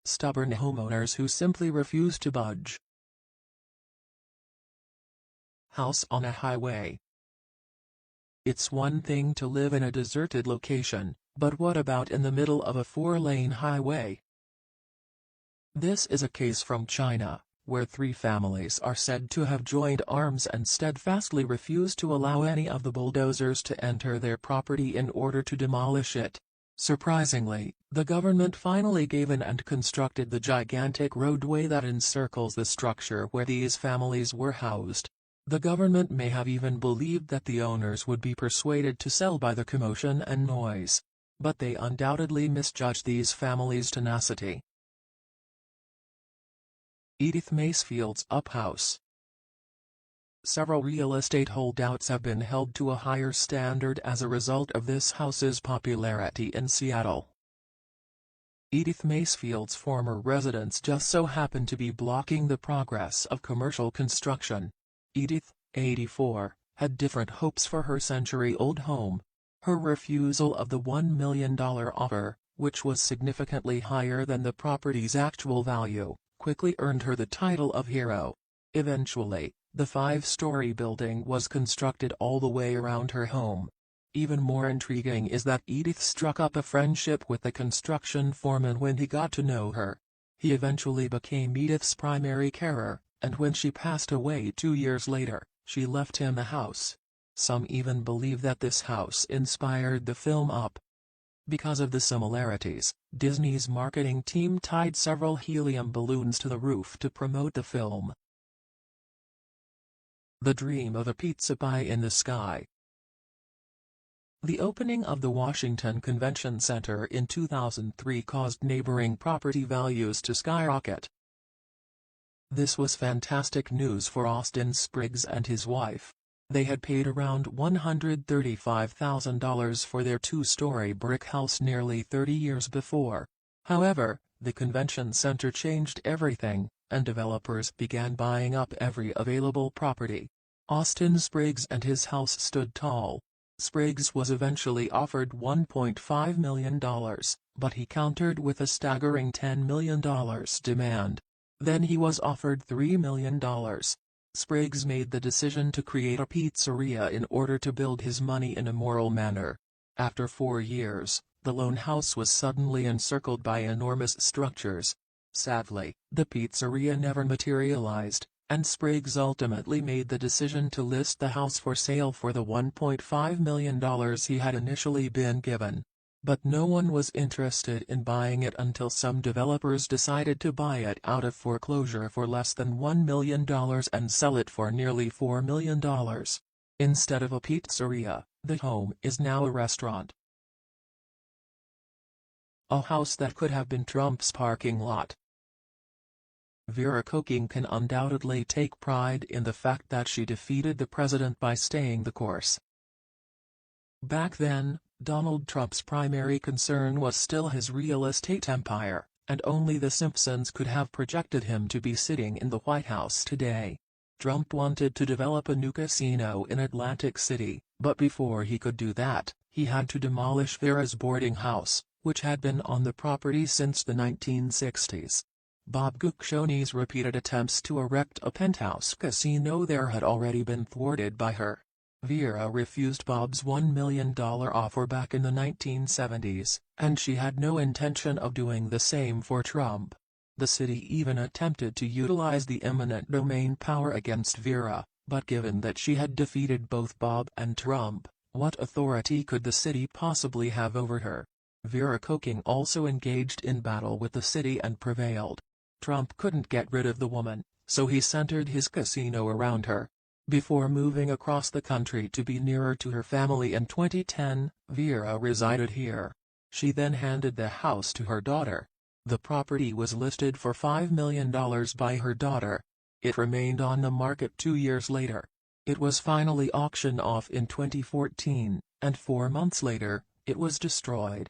stubborn homeowners who simply refuse to budge. House on a highway. It's one thing to live in a deserted location, but what about in the middle of a 4-lane highway? This is a case from China, where 3 families are said to have joined arms and steadfastly refused to allow any of the bulldozers to enter their property in order to demolish it. Surprisingly, the government finally gave in and constructed the gigantic roadway that encircles the structure where these families were housed. The government may have even believed that the owners would be persuaded to sell by the commotion and noise. But they undoubtedly misjudged these families' tenacity. Edith Macefield's Up House. Several real estate holdouts have been held to a higher standard as a result of this house's popularity in Seattle. Edith Macefield's former residence just so happened to be blocking the progress of commercial construction. Edith, 84, had different hopes for her century-old home. Her refusal of the $1 million offer, which was significantly higher than the property's actual value, quickly earned her the title of hero. Eventually, the 5-story building was constructed all the way around her home. Even more intriguing is that Edith struck up a friendship with the construction foreman when he got to know her. He eventually became Edith's primary carer, and when she passed away 2 years later, she left him the house. Some even believe that this house inspired the film Up. Because of the similarities, Disney's marketing team tied several helium balloons to the roof to promote the film. The dream of a pizza pie in the sky. The opening of the Washington Convention Center in 2003 caused neighboring property values to skyrocket. This was fantastic news for Austin Spriggs and his wife. They had paid around $135,000 for their 2-story brick house nearly 30 years before. However, the convention center changed everything, and developers began buying up every available property. Austin Spriggs and his house stood tall. Spriggs was eventually offered $1.5 million, but he countered with a staggering $10 million demand. Then he was offered $3 million. Spriggs made the decision to create a pizzeria in order to build his money in a moral manner. After 4 years, the lone house was suddenly encircled by enormous structures. Sadly, the pizzeria never materialized, and Spriggs ultimately made the decision to list the house for sale for the $1.5 million he had initially been given. But no one was interested in buying it until some developers decided to buy it out of foreclosure for less than $1 million and sell it for nearly $4 million. Instead of a pizzeria, the home is now a restaurant. A house that could have been Trump's parking lot. Vera Koking can undoubtedly take pride in the fact that she defeated the president by staying the course. Back then, Donald Trump's primary concern was still his real estate empire, and only The Simpsons could have projected him to be sitting in the White House today. Trump wanted to develop a new casino in Atlantic City, but before he could do that, he had to demolish Vera's boarding house, which had been on the property since the 1960s. Bob Guccione's repeated attempts to erect a penthouse casino there had already been thwarted by her. Vera refused Bob's $1 million offer back in the 1970s, and she had no intention of doing the same for Trump. The city even attempted to utilize the eminent domain power against Vera, but given that she had defeated both Bob and Trump, what authority could the city possibly have over her? Vera Koking also engaged in battle with the city and prevailed. Trump couldn't get rid of the woman, so he centered his casino around her. Before moving across the country to be nearer to her family in 2010, Vera resided here. She then handed the house to her daughter. The property was listed for $5 million by her daughter. It remained on the market 2 years later. It was finally auctioned off in 2014, and 4 months later, it was destroyed.